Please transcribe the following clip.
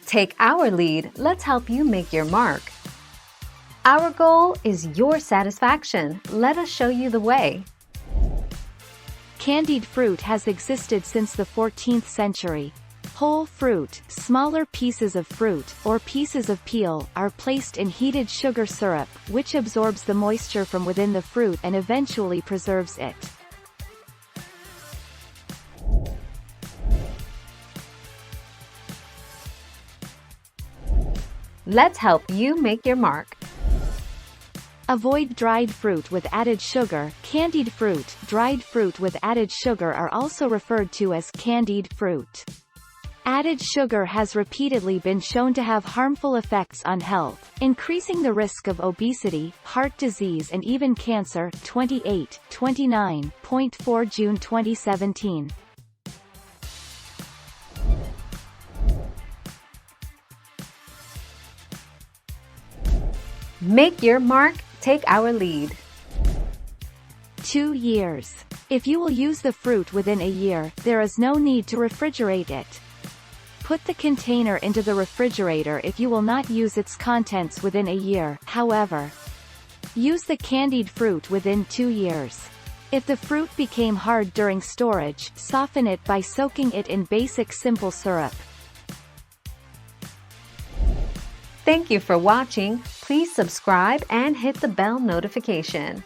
Take our lead, let's help you make your mark. Our goal is your satisfaction. Let us show you the way. Candied fruit has existed since the 14th century. Whole fruit, smaller pieces of fruit, or pieces of peel, are placed in heated sugar syrup, which absorbs the moisture from within the fruit and eventually preserves it. Let's help you make your mark. Avoid dried fruit with added sugar. Candied fruit, dried fruit with added sugar are also referred to as candied fruit. Added sugar has repeatedly been shown to have harmful effects on health, increasing the risk of obesity, heart disease and even cancer. 29.4 June 2017. Make your mark, take our lead. 2 years. If you will use the fruit within a year, there is no need to refrigerate it. Put the container into the refrigerator if you will not use its contents within a year, however. Use the candied fruit within 2 years. If the fruit became hard during storage, soften it by soaking it in basic simple syrup. Thank you for watching. Please subscribe and hit the bell notification.